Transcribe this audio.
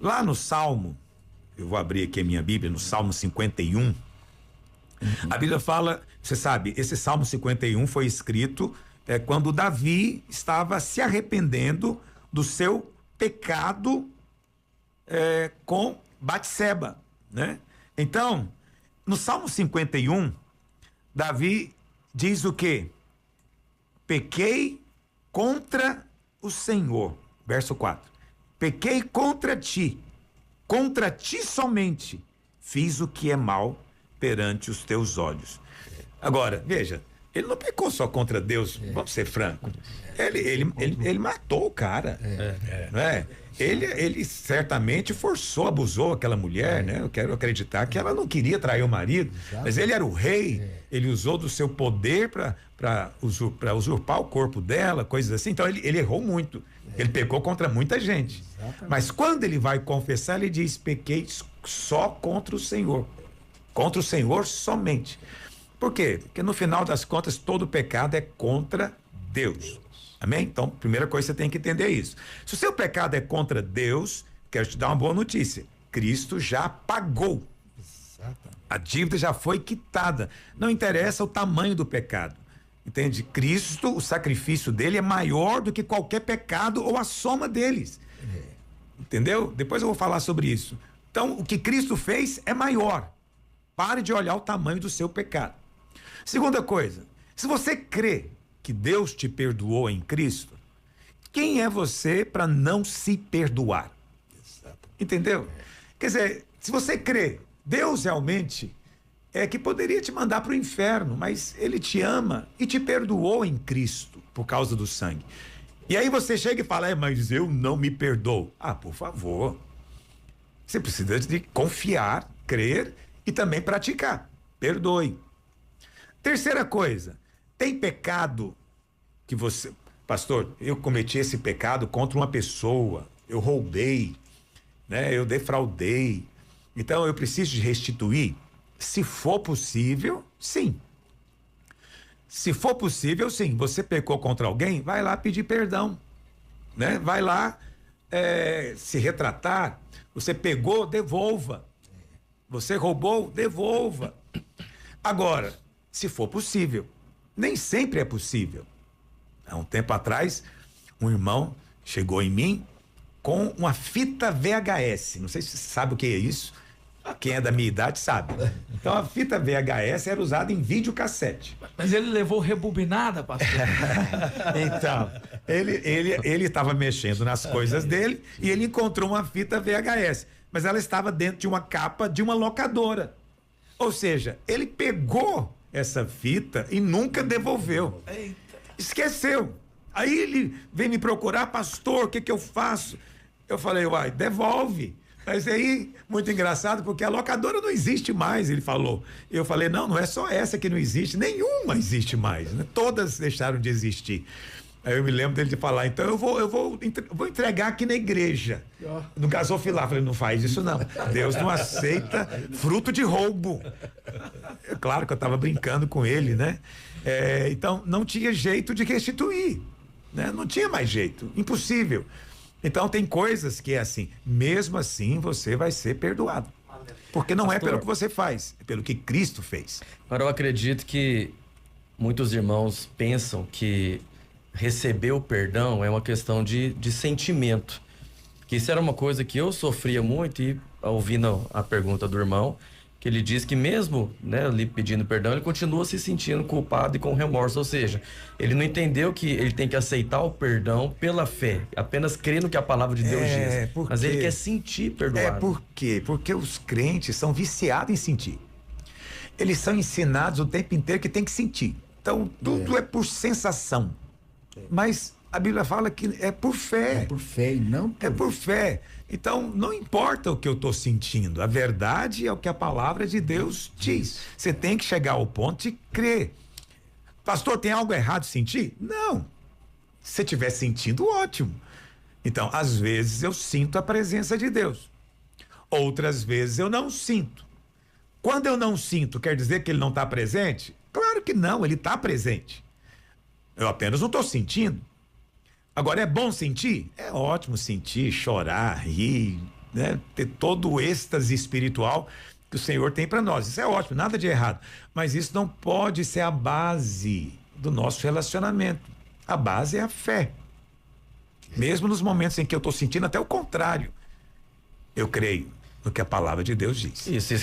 Lá no Salmo, eu vou abrir aqui a minha Bíblia, no Salmo 51, a Bíblia fala, você sabe, esse Salmo 51 foi escrito quando Davi estava se arrependendo do seu pecado com Batseba, né? Então, no Salmo 51, Davi diz o quê? Pequei contra o Senhor, verso 4. Pequei contra ti somente fiz o que é mal perante os teus olhos. Agora, veja, ele não pecou só contra Deus, vamos ser franco. Ele matou o cara, não é? Ele certamente forçou, abusou aquela mulher, né? Eu quero acreditar que ela não queria trair o marido, mas ele era o rei, ele usou do seu poder para usurpar o corpo dela, coisas assim. Então ele errou muito, ele pecou contra muita gente. Exatamente. Mas quando ele vai confessar, ele diz: pequei só contra o Senhor somente. Por quê? Porque no final das contas todo pecado é contra Deus. Amém? Então, primeira coisa, você tem que entender isso. Se o seu pecado é contra Deus, quero te dar uma boa notícia: Cristo já pagou. Exatamente. A dívida já foi quitada. Não interessa o tamanho do pecado. Entende? Cristo, o sacrifício dele é maior do que qualquer pecado ou a soma deles. Entendeu? Depois eu vou falar sobre isso. Então, o que Cristo fez é maior. Pare de olhar o tamanho do seu pecado. Segunda coisa, se você crê que Deus te perdoou em Cristo, quem é você para não se perdoar? Entendeu? Quer dizer, se você crê, Deus realmente que poderia te mandar para o inferno, mas Ele te ama e te perdoou em Cristo por causa do sangue. E aí você chega e fala: mas eu não me perdoo. Ah, por favor. Você precisa de confiar, crer e também praticar. Perdoe. Terceira coisa, tem pecado que você, pastor, eu cometi esse pecado contra uma pessoa, eu roubei, né? Eu defraudei, então eu preciso de restituir? Se for possível, sim. Se for possível, sim. Você pecou contra alguém, vai lá pedir perdão, né? Vai lá se retratar. Você pegou, devolva. Você roubou, devolva. Agora, se for possível, nem sempre é possível. Há um tempo atrás, um irmão chegou em mim com uma fita VHS. Não sei se você sabe o que é isso. Quem é da minha idade sabe. Então a fita VHS era usada em videocassete. Mas ele levou rebobinada, pastor? Então, ele estava mexendo nas coisas dele e ele encontrou uma fita VHS, mas ela estava dentro de uma capa de uma locadora. Ou seja, ele pegou essa fita e nunca devolveu. Eita. Esqueceu. Aí ele veio me procurar: pastor, o que eu faço? Eu falei: uai, devolve. Mas aí, muito engraçado, porque a locadora não existe mais, ele falou. Eu falei: não é só essa que não existe, nenhuma existe mais, né? Todas deixaram de existir. Aí eu me lembro dele de falar: então eu vou entregar aqui na igreja, no gasofilar. Eu falei: não faz isso não, Deus não aceita fruto de roubo. Claro que eu estava brincando com ele, né? Então não tinha jeito de restituir, né? Não tinha mais jeito, impossível. Então tem coisas que é assim, mesmo assim você vai ser perdoado, porque não é pelo que você faz, é pelo que Cristo fez. Agora eu acredito que muitos irmãos pensam que receber o perdão é uma questão de sentimento, que isso era uma coisa que eu sofria muito, e ouvindo a pergunta do irmão, que ele diz que mesmo, né, ali pedindo perdão, ele continua se sentindo culpado e com remorso, ou seja, ele não entendeu que ele tem que aceitar o perdão pela fé, apenas crer no que a palavra de Deus diz, mas ele quer sentir perdoado. Por quê? Porque os crentes são viciados em sentir. Eles são ensinados o tempo inteiro que tem que sentir. Então tudo é por sensação. Mas a Bíblia fala que é por fé. É por fé e não por... É por fé. Então, não importa o que eu estou sentindo, a verdade é o que a palavra de Deus diz. Você tem que chegar ao ponto de crer. Pastor, tem algo errado sentir? Não. Se você estiver sentindo, ótimo. Então, às vezes eu sinto a presença de Deus. Outras vezes eu não sinto. Quando eu não sinto, quer dizer que ele não está presente? Claro que não, ele está presente. Eu apenas não estou sentindo. Agora, é bom sentir? É ótimo sentir, chorar, rir, né, ter todo o êxtase espiritual que o Senhor tem para nós. Isso é ótimo, nada de errado. Mas isso não pode ser a base do nosso relacionamento. A base é a fé. Mesmo nos momentos em que eu estou sentindo até o contrário, eu creio no que a palavra de Deus diz. Isso